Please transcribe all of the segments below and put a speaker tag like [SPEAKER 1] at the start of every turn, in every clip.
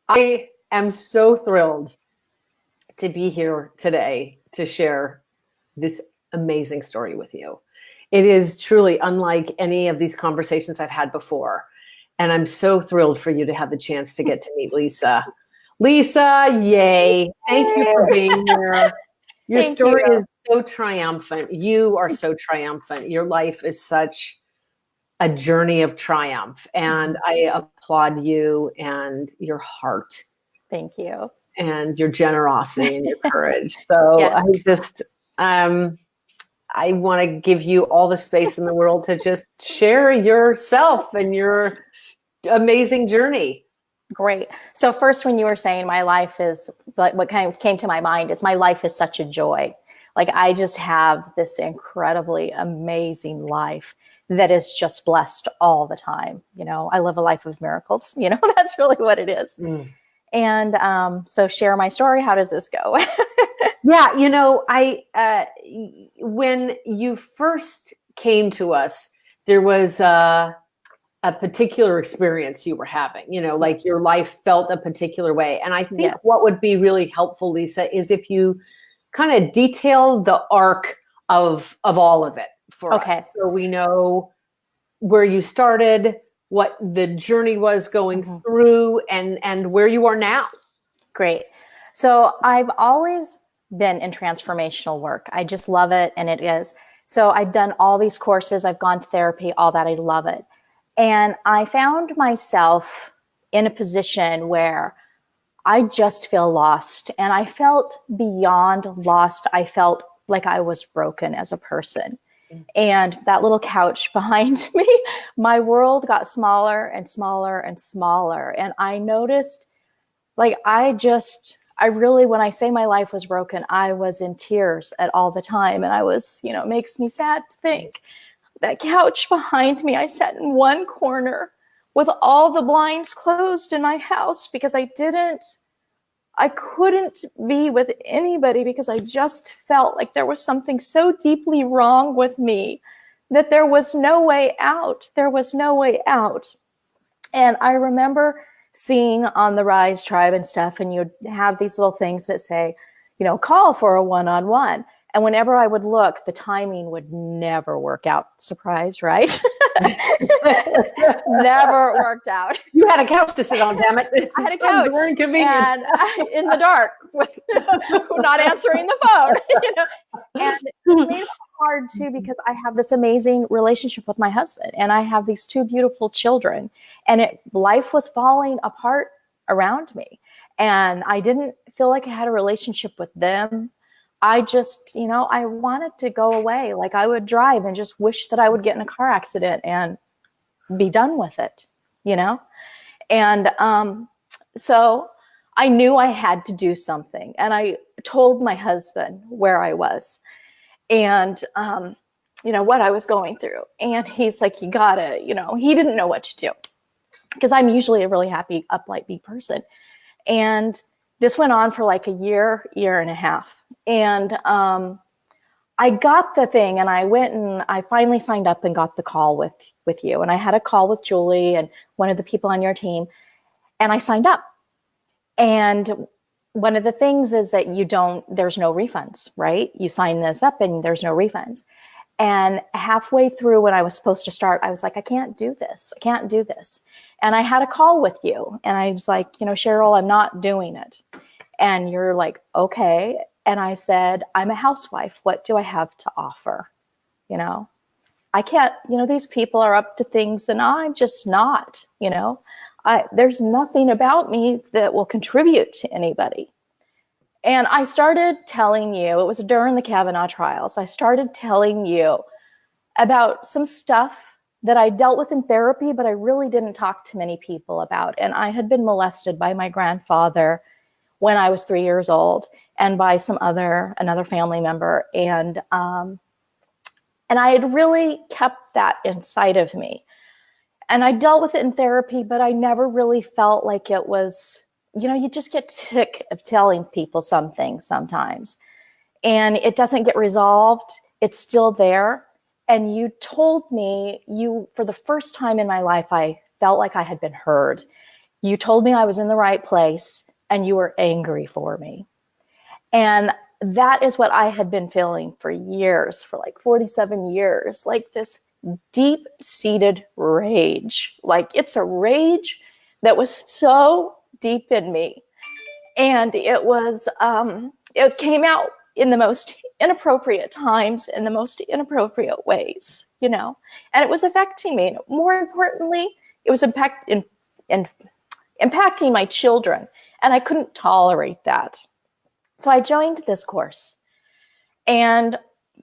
[SPEAKER 1] I am so thrilled to be here today to share this amazing story with you. It is truly unlike any of these conversations I've had before. And I'm so thrilled for you to have the chance to get to meet Lisa. Lisa, yay. Thank you for being here. Your story is so triumphant. You are so triumphant. Your life is such a journey of triumph. And I applaud you and your heart.
[SPEAKER 2] Thank you.
[SPEAKER 1] And your generosity and your courage. So yes. I want to give you all the space in the world to just share yourself and your amazing journey.
[SPEAKER 2] Great. So first, when you were saying my life is, like, what kind of came to my mind is my life is such a joy. Like, I just have this incredibly amazing life that is just blessed all the time. You know, I live a life of miracles. You know, that's really what it is. And so share my story. How does this go?
[SPEAKER 1] Yeah, you know, when you first came to us, there was a particular experience you were having, you know, like your life felt a particular way. And I think what would be really helpful, Lisa, is if you kind of detail the arc of all of it for us. So we know where you started, what the journey was going through, and where you are now.
[SPEAKER 2] Great. So I've always been in transformational work. I just love it. And it is. So I've done all these courses. I've gone to therapy, all that. I love it. And I found myself in a position where I just feel lost. And I felt beyond lost. I felt like I was broken as a person. And that little couch behind me, my world got smaller and smaller and smaller. And I noticed, like, I really, when I say my life was broken, I was in tears at all the time. And I was, you know, it makes me sad to think that couch behind me, I sat in one corner with all the blinds closed in my house because I couldn't be with anybody because I just felt like there was something so deeply wrong with me that there was no way out. There was no way out. And I remember seeing on the Rise Tribe and stuff, and you'd have these little things that say, you know, call for a one-on-one. And whenever I would look, the timing would never work out. Surprise, right? Never worked out.
[SPEAKER 1] You had a couch to sit on, damn it.
[SPEAKER 2] I had a couch. Very inconvenient. And in the dark, with not answering the phone. You know? And it made it hard too, because I have this amazing relationship with my husband, and I have these two beautiful children, and life was falling apart around me, and I didn't feel like I had a relationship with them. I just, you know, I wanted to go away. Like, I would drive and just wish that I would get in a car accident and be done with it, you know? And so I knew I had to do something. And I told my husband where I was and, you know, what I was going through. And he's like, you gotta, you know, he didn't know what to do because I'm usually a really happy, upbeat person. And this went on for like a year and a half. And I got the thing, and I went and I finally signed up and got the call with you. And I had a call with Julie and one of the people on your team, and I signed up. And one of the things is that there's no refunds, right? You sign this up and there's no refunds. And halfway through when I was supposed to start, I was like, I can't do this. I can't do this. And I had a call with you, and I was like, you know, Cheryl, I'm not doing it. And you're like, okay. And I said, I'm a housewife. What do I have to offer? You know, I can't, you know, these people are up to things and I'm just not, you know, there's nothing about me that will contribute to anybody. And I started telling you, it was during the Kavanaugh trials, I started telling you about some stuff that I dealt with in therapy, but I really didn't talk to many people about. And I had been molested by my grandfather when I was 3 years old, and by another family member. And I had really kept that inside of me. And I dealt with it in therapy, but I never really felt like it was, you know, you just get sick of telling people some things sometimes. And it doesn't get resolved. It's still there. And you told me, for the first time in my life, I felt like I had been heard. You told me I was in the right place, and you were angry for me. And that is what I had been feeling for years, for like 47 years, like this deep-seated rage. Like it's a rage that was so deep in me. And it came out in the most inappropriate times, in the most inappropriate ways, you know, and it was affecting me. And more importantly, it was impacting my children, and I couldn't tolerate that. So I joined this course, and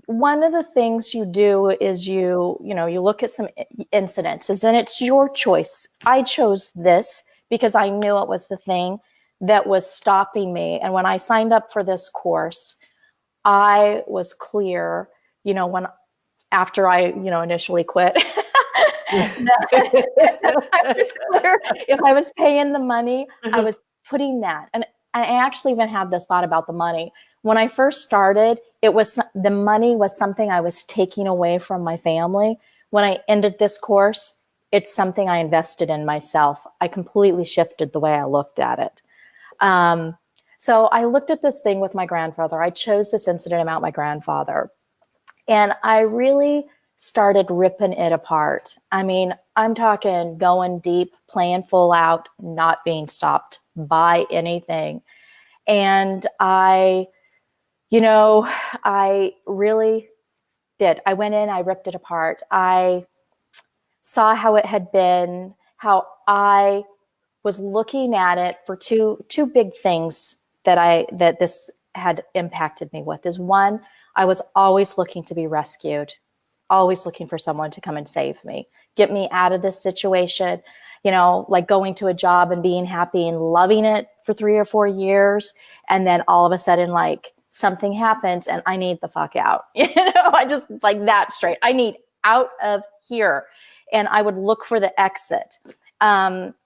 [SPEAKER 2] one of the things you do is you look at some incidences, and it's your choice. I chose this because I knew it was the thing that was stopping me. And when I signed up for this course, I was clear, after I, initially quit, I was clear if I was paying the money, I was putting that. And I actually even had this thought about the money. When I first started, the money was something I was taking away from my family. When I ended this course, it's something I invested in myself. I completely shifted the way I looked at it. So I looked at this thing with my grandfather. I chose this incident about my grandfather, and I really started ripping it apart. I mean, I'm talking going deep, playing full out, not being stopped by anything. And I really did. I went in, I ripped it apart. I saw how it had been, how I was looking at it for two big things that this had impacted me with. Is one, I was always looking to be rescued, always looking for someone to come and save me, get me out of this situation, like going to a job and being happy and loving it for 3 or 4 years. And then all of a sudden, like something happens and I need the fuck out. I just like that straight. I need out of here. And I would look for the exit.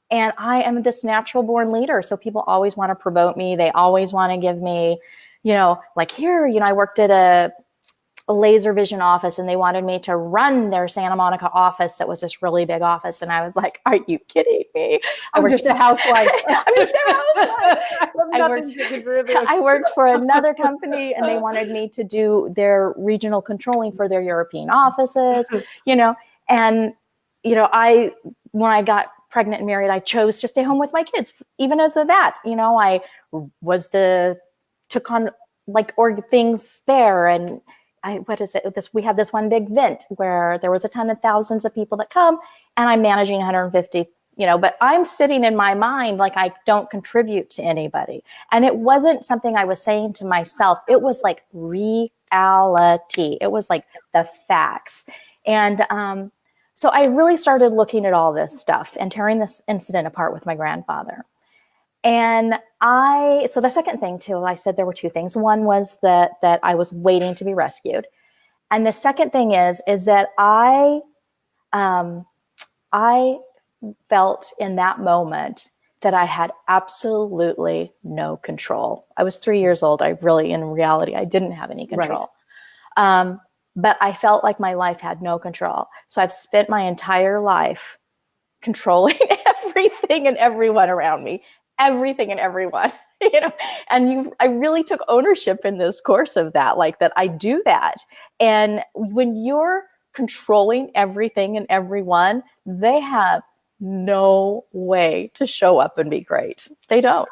[SPEAKER 2] And I am this natural born leader. So people always want to promote me. They always want to give me, like here, I worked at a laser vision office, and they wanted me to run their Santa Monica office. That was this really big office. And I was like, are you kidding me?
[SPEAKER 1] I'm just a housewife.
[SPEAKER 2] I'm just a housewife. I worked for another company, and they wanted me to do their regional controlling for their European offices, and, when I got pregnant and married, I chose to stay home with my kids. Even as of that, I took on things there. And we have this one big event where there was a ton of thousands of people that come, and I'm managing 150, but I'm sitting in my mind like I don't contribute to anybody. And it wasn't something I was saying to myself. It was like reality. It was like the facts. And so I really started looking at all this stuff and tearing this incident apart with my grandfather. And so the second thing too, I said there were two things. One was that I was waiting to be rescued. And the second thing is that I felt in that moment that I had absolutely no control. I was 3 years old. In reality, I didn't have any control. Right. But I felt like my life had no control. So I've spent my entire life controlling everything and everyone around me, everything and everyone, and I really took ownership in this course of that, like that I do that. And when you're controlling everything and everyone, they have no way to show up and be great. They don't.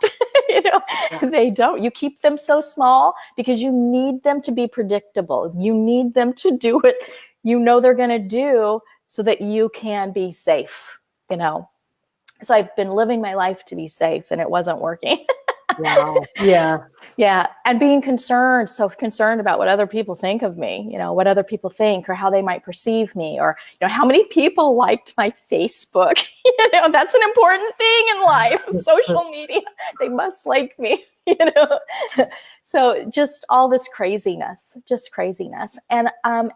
[SPEAKER 2] They don't. You keep them so small because you need them to be predictable. You need them to do what they're going to do so that you can be safe, So I've been living my life to be safe, and it wasn't working.
[SPEAKER 1] Wow. Yeah.
[SPEAKER 2] Yeah. And being concerned about what other people think of me, what other people think or how they might perceive me, or, how many people liked my Facebook. That's an important thing in life. Social media, they must like me, So just all this craziness. And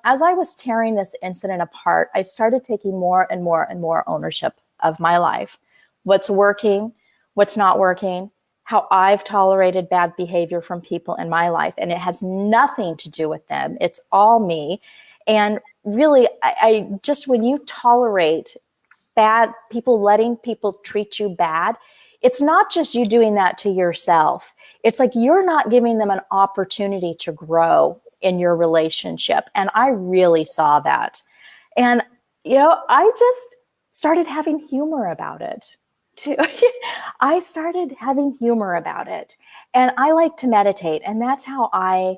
[SPEAKER 2] as I was tearing this incident apart, I started taking more and more and more ownership of my life. What's working, what's not working, how I've tolerated bad behavior from people in my life. And it has nothing to do with them. It's all me. And really, I just, when you tolerate bad people, letting people treat you bad, it's not just you doing that to yourself. It's like you're not giving them an opportunity to grow in your relationship. And I really saw that. And, I just started having humor about it too. I started having humor about it. And I like to meditate. And that's how I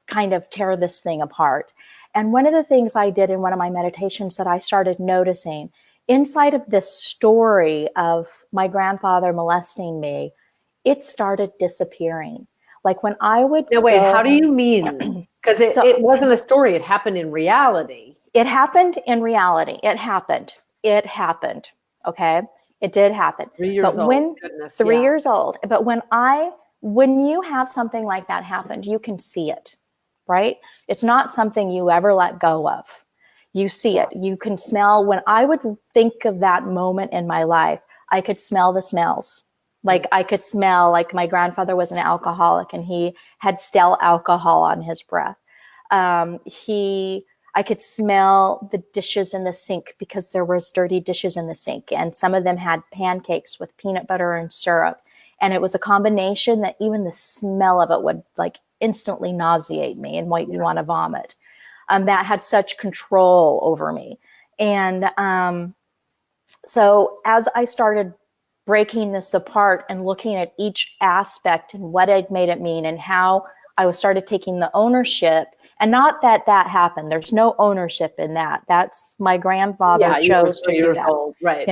[SPEAKER 2] kind of tear this thing apart. And one of the things I did in one of my meditations that I started noticing inside of this story of my grandfather molesting me, it started disappearing. Like when I would
[SPEAKER 1] No, wait, how do you mean? Because it wasn't a story. It happened in reality.
[SPEAKER 2] It happened in reality. It happened. Okay. It did happen.
[SPEAKER 1] 3 years old. Goodness,
[SPEAKER 2] 3 years old. But when you have something like that happen, you can see it, right? It's not something you ever let go of. You see it. You can smell. When I would think of that moment in my life, I could smell the smells. Like I could smell, like my grandfather was an alcoholic and he had stale alcohol on his breath. I could smell the dishes in the sink because there was dirty dishes in the sink. And some of them had pancakes with peanut butter and syrup. And it was a combination that even the smell of it would like instantly nauseate me and make me want to vomit. That had such control over me. And so as I started breaking this apart and looking at each aspect and what it made it mean and how I started taking the ownership, and not that happened. There's no ownership in that. That's my grandfather chose to do that.
[SPEAKER 1] Old, right.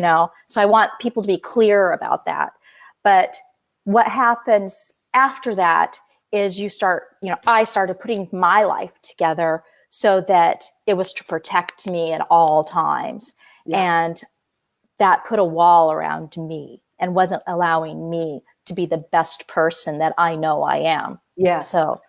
[SPEAKER 2] So I want people to be clear about that. But what happens after that is I started putting my life together so that it was to protect me at all times. Yeah. And that put a wall around me and wasn't allowing me to be the best person that I know I am.
[SPEAKER 1] Yes. So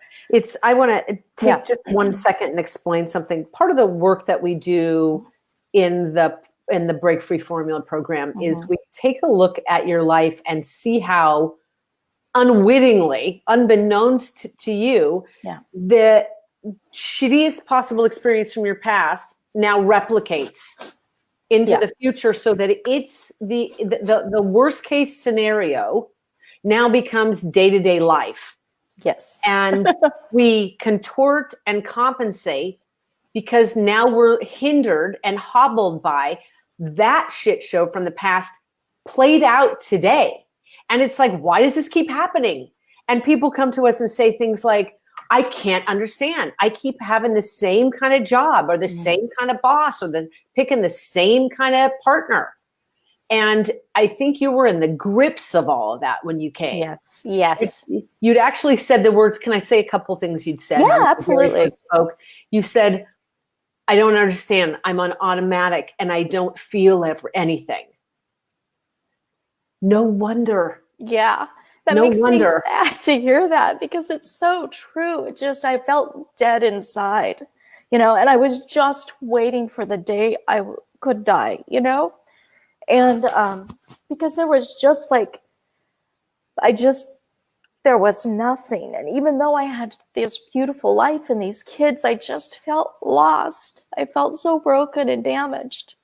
[SPEAKER 1] I want to take just 1 second and explain something. Part of the work that we do in the Break Free Formula program is we take a look at your life and see how unwittingly, unbeknownst to you, the shittiest possible experience from your past now replicates into the future, so that it's the worst case scenario now becomes day-to-day life.
[SPEAKER 2] Yes.
[SPEAKER 1] And we contort and compensate because now we're hindered and hobbled by that shit show from the past played out today. And it's like, why does this keep happening? And people come to us and say things like, I can't understand. I keep having the same kind of job or the same kind of boss or picking the same kind of partner. And I think you were in the grips of all of that when you came.
[SPEAKER 2] Yes.
[SPEAKER 1] You'd actually said the words, can I say a couple things you'd said?
[SPEAKER 2] Yeah, absolutely.
[SPEAKER 1] Spoke. You said, I don't understand. I'm on automatic and I don't feel anything. No wonder.
[SPEAKER 2] Yeah. That makes me sad to hear that because it's so true. I felt dead inside, and I was just waiting for the day I could die, and because there was just there was nothing. And even though I had this beautiful life and these kids, I just felt lost. I felt so broken and damaged.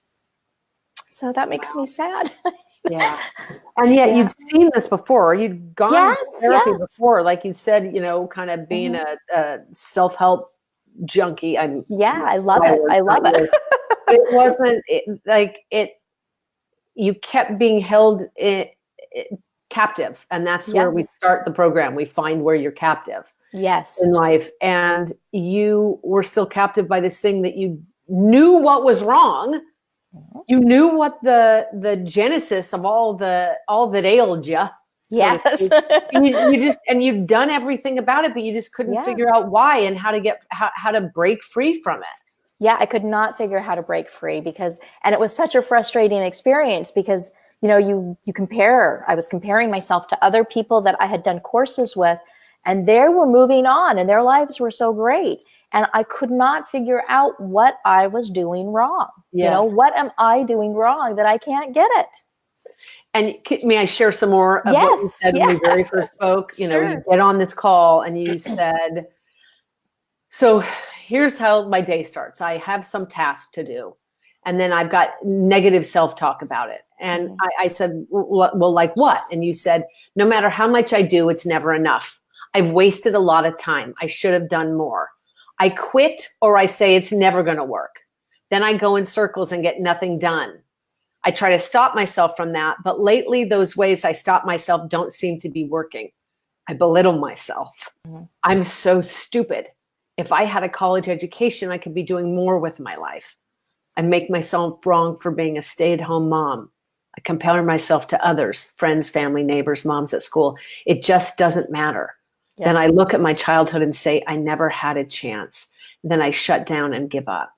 [SPEAKER 2] So that makes me sad.
[SPEAKER 1] Yeah. And yet you'd seen this before. You'd gone to therapy before, like you said, kind of being a self-help junkie.
[SPEAKER 2] I love it. I love it.
[SPEAKER 1] It wasn't you kept being held captive. And that's where we start the program. We find where you're captive in life. And you were still captive by this thing that you knew what was wrong. You knew what the genesis of all that ailed you.
[SPEAKER 2] Yes.
[SPEAKER 1] And you'd done everything about it, but you just couldn't figure out why and how to break free from it.
[SPEAKER 2] Yeah, I could not figure out how to break free and it was such a frustrating experience because, you compare. I was comparing myself to other people that I had done courses with, and they were moving on and their lives were so great. And I could not figure out what I was doing wrong.
[SPEAKER 1] Yes.
[SPEAKER 2] What am I doing wrong that I can't get it?
[SPEAKER 1] And may I share some more of what you said when we very first spoke? You get on this call and you said, so here's how my day starts. I have some task to do. And then I've got negative self-talk about it. And I said, well, like what? And you said, no matter how much I do, it's never enough. I've wasted a lot of time. I should have done more. I quit, or I say it's never going to work. Then I go in circles and get nothing done. I try to stop myself from that. But lately, those ways I stop myself don't seem to be working. I belittle myself. I'm so stupid. If I had a college education, I could be doing more with my life. I make myself wrong for being a stay-at-home mom. I compare myself to others, friends, family, neighbors, moms at school. It just doesn't matter. Yeah. Then I look at my childhood and say, I never had a chance. Then I shut down and give up.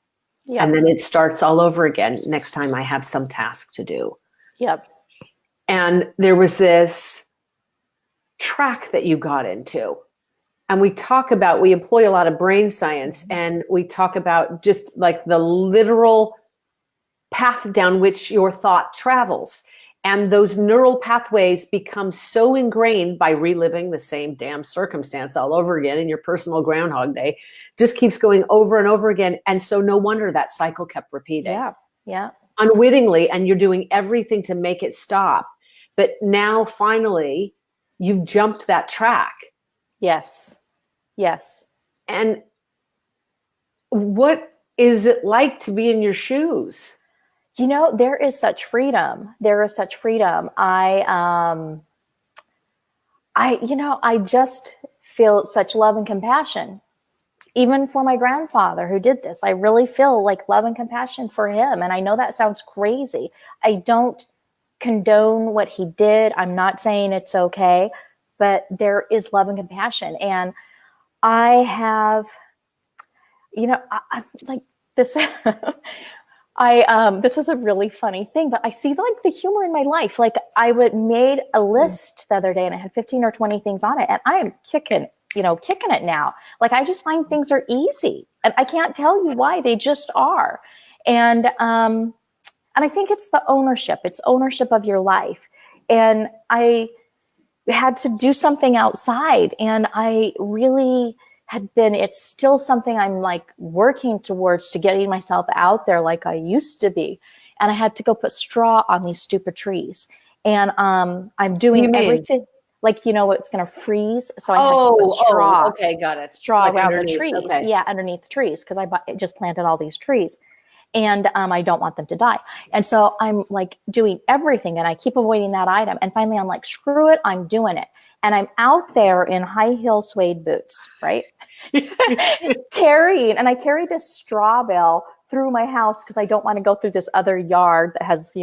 [SPEAKER 1] Yeah. And then it starts all over again next time I have some task to do.
[SPEAKER 2] Yep.
[SPEAKER 1] And there was this track that you got into. And we employ a lot of brain science, and we talk about just like the literal path down which your thought travels. And those neural pathways become so ingrained by reliving the same damn circumstance all over again in your personal Groundhog Day, just keeps going over and over again. And so no wonder that cycle kept repeating.
[SPEAKER 2] Yeah, yeah.
[SPEAKER 1] Unwittingly, and you're doing everything to make it stop. But now finally, you've jumped that track.
[SPEAKER 2] Yes. Yes.
[SPEAKER 1] And what is it like to be in your shoes?
[SPEAKER 2] You know, there is such freedom. There is such freedom. I just feel such love and compassion, even for my grandfather who did this. I really feel like love and compassion for him. And I know that sounds crazy. I don't condone what he did. I'm not saying it's okay, but there is love and compassion. And I have, I'm like this. This is a really funny thing, but I see like the humor in my life. Like made a list the other day and I had 15 or 20 things on it, and I am kicking it now. Like I just find things are easy, and I can't tell you why, they just are. And I think it's the ownership. It's ownership of your life. And I had to do something outside, and I really it's still something I'm like working towards, to getting myself out there like I used to be. And I had to go put straw on these stupid trees. And I'm doing everything like, it's going to freeze. So I had to put straw.
[SPEAKER 1] Okay, got it.
[SPEAKER 2] Straw like around the trees. Okay. Yeah, underneath the trees, because I just planted all these trees. And I don't want them to die. And so I'm like doing everything, and I keep avoiding that item. And finally I'm like, screw it, I'm doing it. And I'm out there in high heel suede boots, right? I carry this straw bale through my house because I don't want to go through this other yard that has,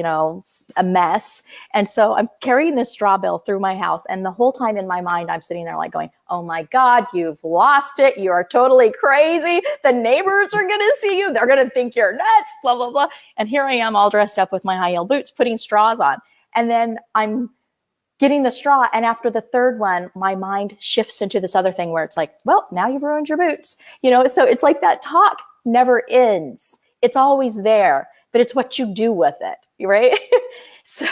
[SPEAKER 2] a mess. And so I'm carrying this straw bale through my house. And the whole time in my mind, I'm sitting there like going, oh my God, you've lost it. You are totally crazy. The neighbors are going to see you. They're going to think you're nuts, blah, blah, blah. And here I am all dressed up with my high heel boots, putting straws on. And then I'm getting the straw. And after the third one, my mind shifts into this other thing where it's like, well, now you've ruined your boots. So it's like that talk never ends. It's always there, but it's what you do with it, right? So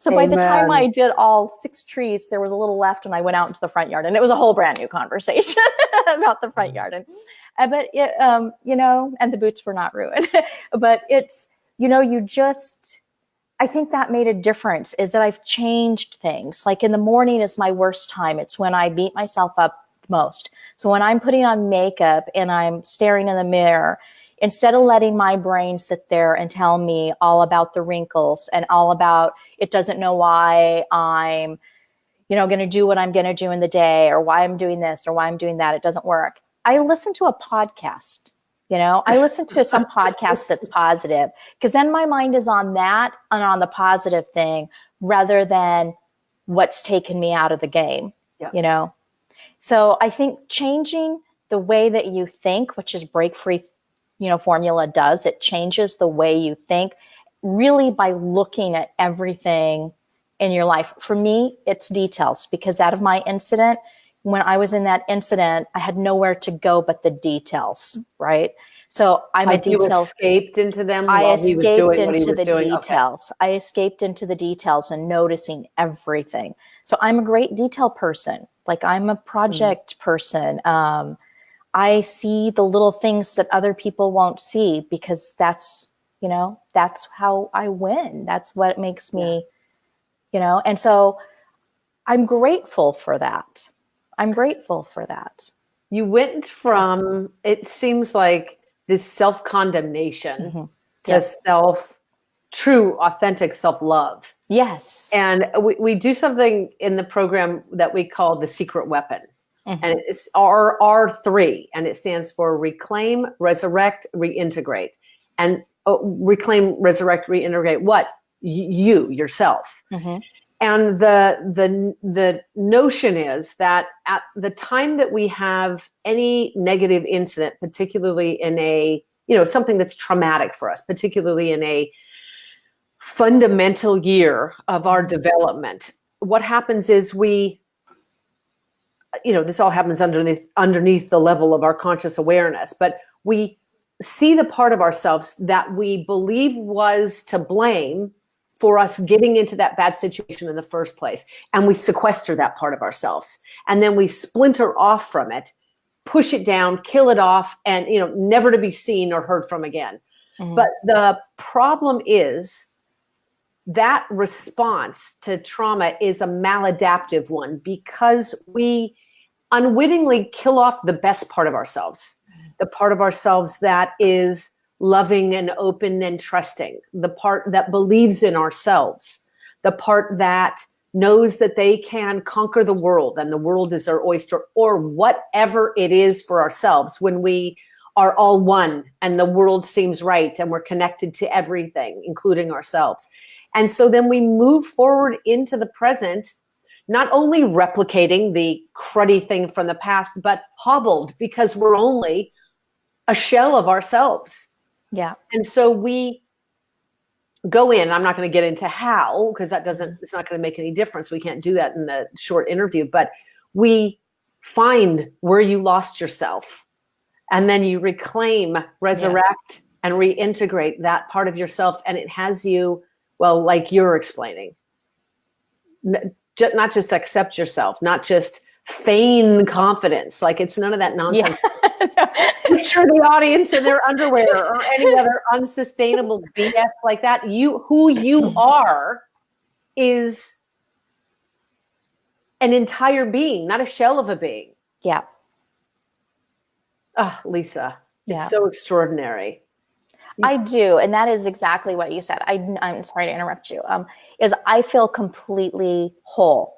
[SPEAKER 2] by the time I did all 6 trees, there was a little left, and I went out into the front yard, and it was a whole brand new conversation about the front yard. But it, and the boots were not ruined, but it's, I think that made a difference, is that I've changed things. Like in the morning is my worst time. It's when I beat myself up most. So when I'm putting on makeup and I'm staring in the mirror, instead of letting my brain sit there and tell me all about the wrinkles and all about it doesn't know why I'm, going to do what I'm going to do in the day, or why I'm doing this or why I'm doing that, it doesn't work. I listen to a podcast. I listen to some podcasts that's positive, because then my mind is on that and on the positive thing rather than what's taken me out of the game, So I think changing the way that you think, which is Break Free, formula does, it changes the way you think really by looking at everything in your life. For me, it's details, because out of my incident, when I was in that incident, I had nowhere to go but the details, right? So I'm a detail. You
[SPEAKER 1] escaped into them
[SPEAKER 2] I
[SPEAKER 1] while
[SPEAKER 2] escaped
[SPEAKER 1] he was doing
[SPEAKER 2] into
[SPEAKER 1] what he was
[SPEAKER 2] the
[SPEAKER 1] doing.
[SPEAKER 2] details. Okay. I escaped into the details and noticing everything. So I'm a great detail person. Like I'm a project person. I see the little things that other people won't see, because that's that's how I win. That's what makes me, and so I'm grateful for that.
[SPEAKER 1] You went from, it seems like, this self-condemnation to true, authentic self-love.
[SPEAKER 2] Yes.
[SPEAKER 1] And we do something in the program that we call the secret weapon. And it's R3, and it stands for reclaim, resurrect, reintegrate. And reclaim, resurrect, reintegrate what? Yourself. And the notion is that at the time that we have any negative incident, particularly in a, something that's traumatic for us, particularly in a fundamental year of our development, what happens is this all happens underneath the level of our conscious awareness, but we see the part of ourselves that we believe was to blame for us getting into that bad situation in the first place. And we sequester that part of ourselves. And then we splinter off from it, push it down, kill it off, and never to be seen or heard from again. But the problem is that response to trauma is a maladaptive one, because we unwittingly kill off the best part of ourselves, the part of ourselves that is loving and open and trusting, the part that believes in ourselves, the part that knows that they can conquer the world and the world is their oyster, or whatever it is for ourselves when we are all one and the world seems right and we're connected to everything, including ourselves. And so then we move forward into the present, not only replicating the cruddy thing from the past, but hobbled, because we're only a shell of ourselves.
[SPEAKER 2] Yeah.
[SPEAKER 1] And so we go in, I'm not going to get into how, because it's not going to make any difference. We can't do that in the short interview, but we find where you lost yourself, and then you reclaim, resurrect, and reintegrate that part of yourself. And it has you, well, like you're explaining, not just accept yourself, not just feign confidence. Like, it's none of that nonsense. Picture the audience in their underwear or any other unsustainable BS like that. Who you are is an entire being, not a shell of a being.
[SPEAKER 2] Yeah.
[SPEAKER 1] Oh, Lisa, it's so extraordinary.
[SPEAKER 2] I do. And that is exactly what you said. I'm sorry to interrupt you. Is I feel completely whole.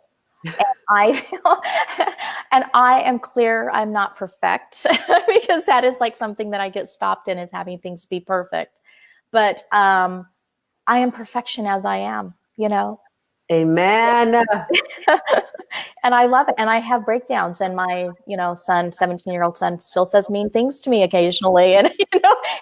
[SPEAKER 2] And I am clear I'm not perfect, because that is like something that I get stopped in, is having things be perfect. But I am perfection as I am,
[SPEAKER 1] Amen.
[SPEAKER 2] And I love it. And I have breakdowns, and my, 17-year-old son still says mean things to me occasionally. And,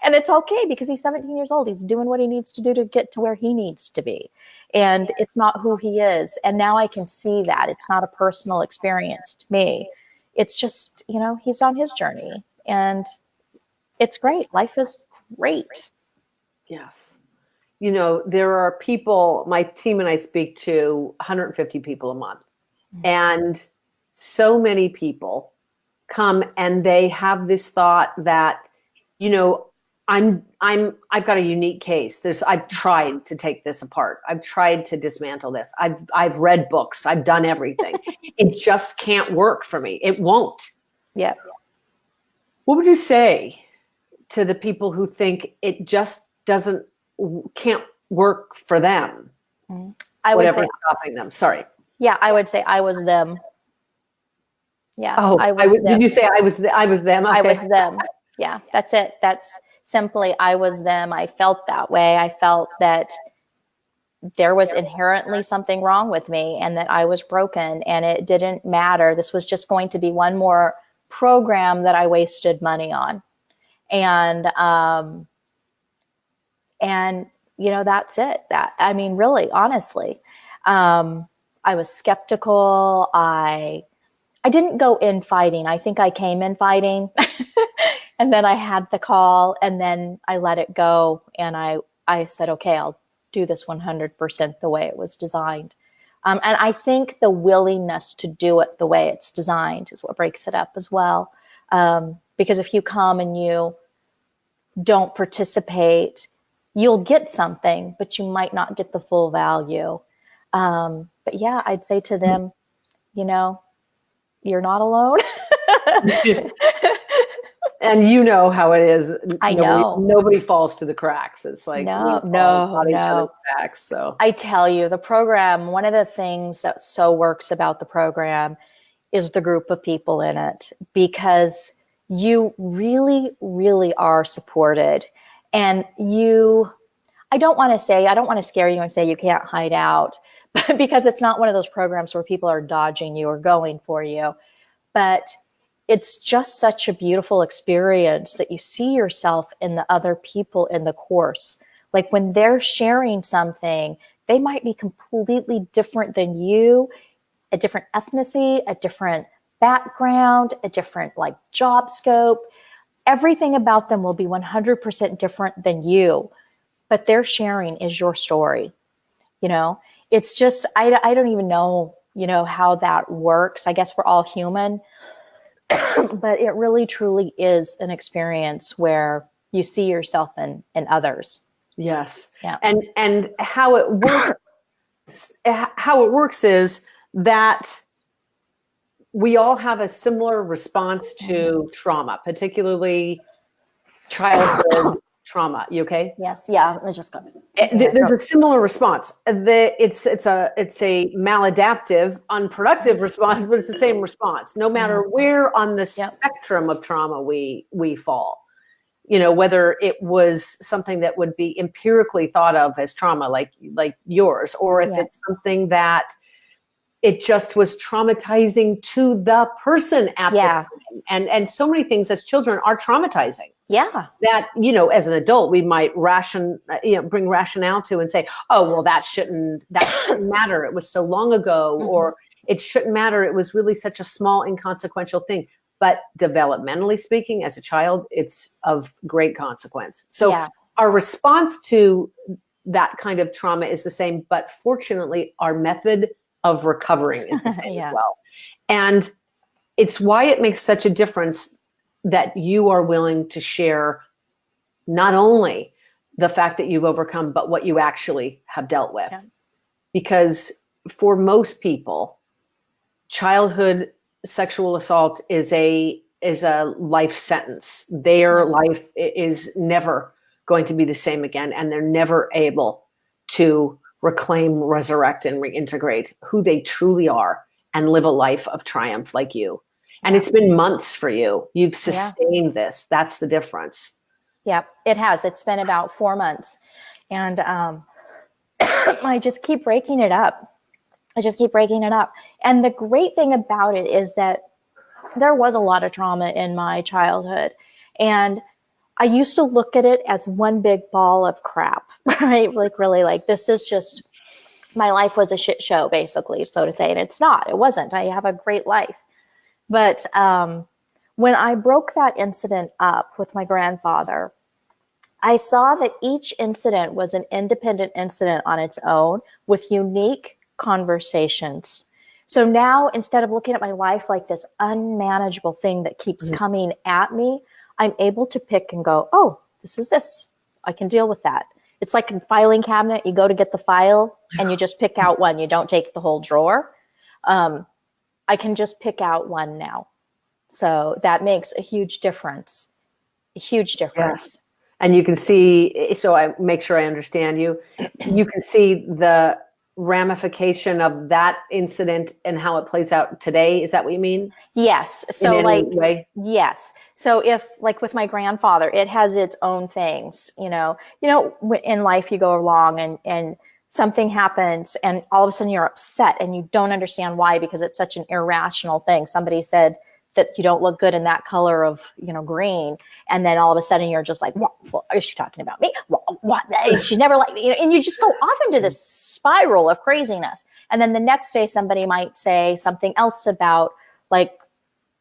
[SPEAKER 2] and it's okay, because he's 17 years old. He's doing what he needs to do to get to where he needs to be. And it's not who he is. And now I can see that it's not a personal experience to me. It's just, he's on his journey, and it's great. Life is great.
[SPEAKER 1] Yes. There are people, my team and I speak to 150 people a month. And so many people come and they have this thought that, I've got a unique case. I've tried to take this apart. I've tried to dismantle this. I've read books. I've done everything. It just can't work for me. It won't.
[SPEAKER 2] Yeah.
[SPEAKER 1] What would you say to the people who think it just can't work for them?
[SPEAKER 2] I would
[SPEAKER 1] Whatever's
[SPEAKER 2] say
[SPEAKER 1] stopping them. Sorry.
[SPEAKER 2] Yeah, I would say I was them. Yeah.
[SPEAKER 1] Oh, did you say I was them? Okay.
[SPEAKER 2] I was them. Yeah, that's it. That's simply, I was them. I felt that way. I felt that there was inherently something wrong with me, and that I was broken, and it didn't matter. This was just going to be one more program that I wasted money on. And that's it. Really, honestly, I was skeptical. I didn't go in fighting. I think I came in fighting. And then I had the call, and then I let it go. And I said, okay, I'll do this 100% the way it was designed. And I think the willingness to do it the way it's designed is what breaks it up as well. Because if you come and you don't participate, you'll get something, but you might not get the full value. But yeah, I'd say to them, you know, you're not alone.
[SPEAKER 1] And you know how it is.
[SPEAKER 2] I know.
[SPEAKER 1] Nobody falls through the cracks. It's like
[SPEAKER 2] No.
[SPEAKER 1] each other's backs. So
[SPEAKER 2] I tell you, the program, one of the things that so works about the program is the group of people in it, because you really, really are supported. And I don't want to scare you and say you can't hide out, because it's not one of those programs where people are dodging you or going for you. But it's just such a beautiful experience that you see yourself in the other people in the course. Like when they're sharing something, they might be completely different than you, a different ethnicity, a different background, a different like job scope. Everything about them will be 100% different than you, but their sharing is your story. You know, it's just, I don't even know, you know, how that works. I guess we're all human, but it really truly is an experience where you see yourself in others.
[SPEAKER 1] yes.
[SPEAKER 2] Yeah.
[SPEAKER 1] And how it works is that we all have a similar response to trauma, particularly childhood trauma. You okay?
[SPEAKER 2] Yes. Yeah. Let's just go.
[SPEAKER 1] There's a similar response. It's a maladaptive, unproductive response, but it's the same response, no matter where on the spectrum of trauma we fall. You know, whether it was something that would be empirically thought of as trauma, like yours, or if it's something that it just was traumatizing to the person at the time. And so many things as children are traumatizing.
[SPEAKER 2] Yeah.
[SPEAKER 1] That, you know, as an adult, we might bring rationale to and say, oh, well, that shouldn't matter. It was so long ago, or it shouldn't matter. It was really such a small, inconsequential thing. But developmentally speaking, as a child, it's of great consequence. So our response to that kind of trauma is the same, but fortunately, our method of recovering is the same as well. And it's why it makes such a difference that you are willing to share not only the fact that you've overcome, but what you actually have dealt with. Yeah. Because for most people, childhood sexual assault is a life sentence. Their life is never going to be the same again, and they're never able to reclaim, resurrect, and reintegrate who they truly are and live a life of triumph like you. And it's been months for you. You've sustained this. That's the difference.
[SPEAKER 2] Yeah, it has. It's been about 4 months. And I just keep breaking it up. And the great thing about it is that there was a lot of trauma in my childhood. And I used to look at it as one big ball of crap, right? Like really, like this is just, my life was a shit show, basically, so to say. And it's not, it wasn't. I have a great life. But when I broke that incident up with my grandfather, I saw that each incident was an independent incident on its own with unique conversations. So now, instead of looking at my life like this unmanageable thing that keeps coming at me, I'm able to pick and go, oh, this is this. I can deal with that. It's like a filing cabinet. You go to get the file and you just pick out one. You don't take the whole drawer. I can just pick out one now. So that makes a huge difference. A huge difference.
[SPEAKER 1] Yes. And you can see, so I make sure I understand you. You can see the ramification of that incident and how it plays out today. Is that what you mean?
[SPEAKER 2] Yes. So yes. So if like with my grandfather, it has its own things, you know, in life you go along and something happens and all of a sudden you're upset and you don't understand why, because it's such an irrational thing. Somebody said that you don't look good in that color of, green. And then all of a sudden you're just like, what is she talking about me? What? She's never like, and you just go off into this spiral of craziness. And then the next day somebody might say something else about like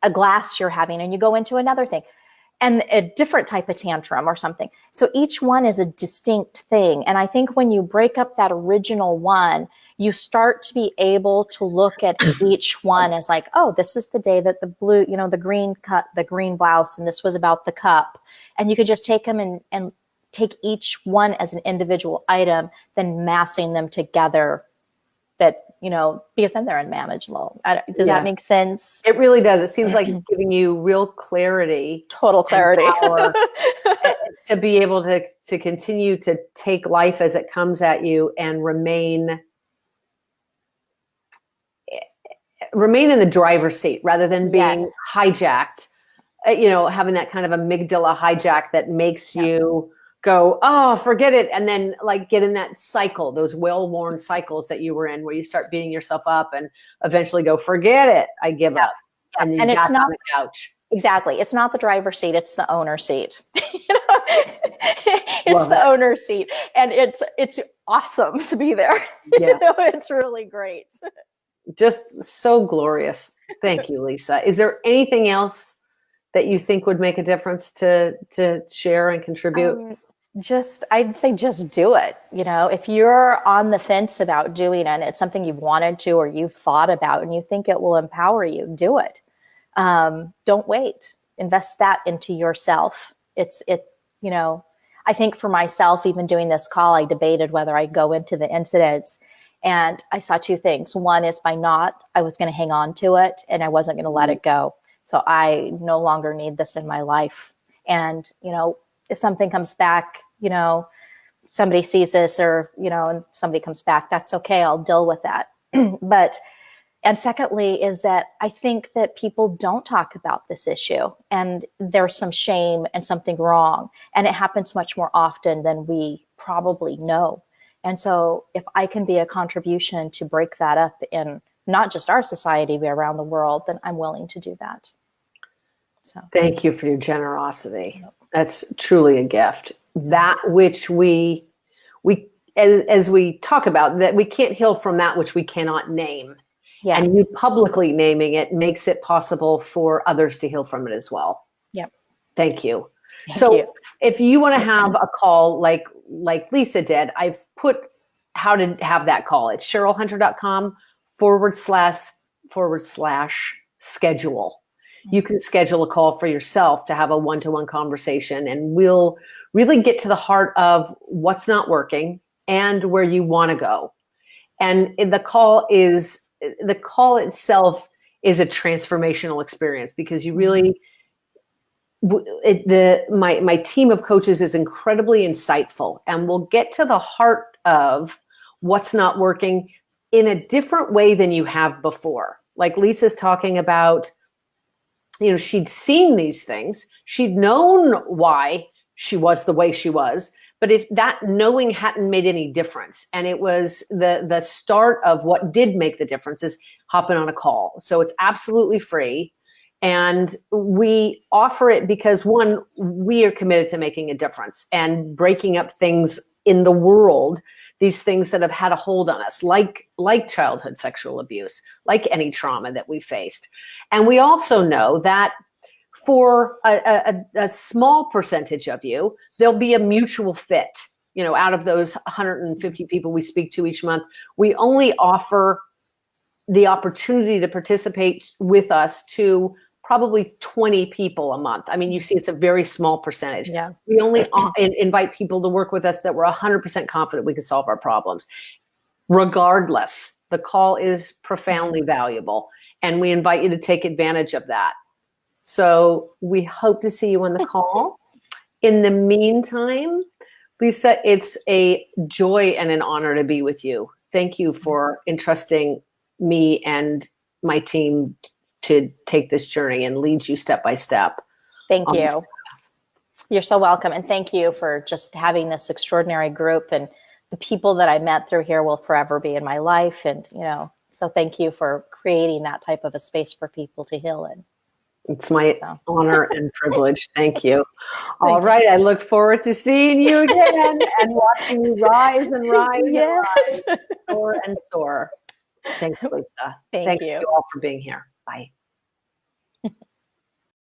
[SPEAKER 2] a glass you're having and you go into another thing and a different type of tantrum or something. So each one is a distinct thing. And I think when you break up that original one, you start to be able to look at each one as like, oh, this is the day that the blue, the green cut, the green blouse, and this was about the cup. And you could just take them and take each one as an individual item than massing them together, that, because then they're unmanageable. Does that make sense?
[SPEAKER 1] It really does. It seems like it's giving you real clarity.
[SPEAKER 2] Total clarity.
[SPEAKER 1] Power to be able to continue to take life as it comes at you and remain in the driver's seat rather than being hijacked, having that kind of amygdala hijack that makes you go, oh, forget it. And then like get in that cycle, those well-worn cycles that you were in, where you start beating yourself up and eventually go, forget it, I give up. And you it's not on the couch.
[SPEAKER 2] Exactly. It's not the driver's seat. It's the owner's seat. It's the owner's seat. And it's awesome to be there.
[SPEAKER 1] Yeah.
[SPEAKER 2] It's really great.
[SPEAKER 1] Just so glorious. Thank you, Lisa. Is there anything else that you think would make a difference to share and contribute?
[SPEAKER 2] I'd say just do it. If you're on the fence about doing it and it's something you've wanted to or you've thought about and you think it will empower you, do it. Don't wait. Invest that into yourself. I think for myself, even doing this call, I debated whether I go into the incidents, and I saw two things. One is I was going to hang on to it and I wasn't going to let it go. So I no longer need this in my life. And, if something comes back, somebody sees this or, and somebody comes back, that's okay. I'll deal with that. And secondly is that I think that people don't talk about this issue, and there's some shame and something wrong, and it happens much more often than we probably know. And so if I can be a contribution to break that up in not just our society, but around the world, then I'm willing to do that. So
[SPEAKER 1] thank you for your generosity. That's truly a gift. That which we as we talk about, that we can't heal from that which we cannot name. Yeah. And you publicly naming it makes it possible for others to heal from it as well.
[SPEAKER 2] Yep.
[SPEAKER 1] Thank you.
[SPEAKER 2] Thank you.
[SPEAKER 1] If you want to have a call like Lisa did, I've put how to have that call. It's cherylhunter.com/schedule. You can schedule a call for yourself to have a one-to-one conversation, and we'll really get to the heart of what's not working and where you want to go. And the call itself is a transformational experience, because you really, my team of coaches is incredibly insightful, and we'll get to the heart of what's not working in a different way than you have before. Like Lisa's talking about, she'd seen these things, she'd known why she was the way she was, but if that knowing hadn't made any difference, and it was the start of what did make the difference is hopping on a call. So it's absolutely free. And we offer it because, one, we are committed to making a difference and breaking up things in the world, these things that have had a hold on us, like childhood sexual abuse, like any trauma that we faced. And we also know that for a small percentage of you, there'll be a mutual fit. Out of those 150 people we speak to each month, we only offer the opportunity to participate with us to probably 20 people a month. I mean, you see, it's a very small percentage.
[SPEAKER 2] Yeah.
[SPEAKER 1] We only invite people to work with us that we're 100% confident we can solve our problems. Regardless, the call is profoundly valuable, and we invite you to take advantage of that. So we hope to see you on the call. In the meantime, Lisa, it's a joy and an honor to be with you. Thank you for entrusting me and my team to take this journey and lead you step by step.
[SPEAKER 2] Thank you. You're so welcome. And thank you for just having this extraordinary group, and the people that I met through here will forever be in my life. And, so thank you for creating that type of a space for people to heal in.
[SPEAKER 1] It's my honor and privilege. Thank you. All right. I look forward to seeing you again and watching you rise and rise and rise, soar and soar. Thanks, Lisa.
[SPEAKER 2] Thank you.
[SPEAKER 1] Thank you all for being here. Bye.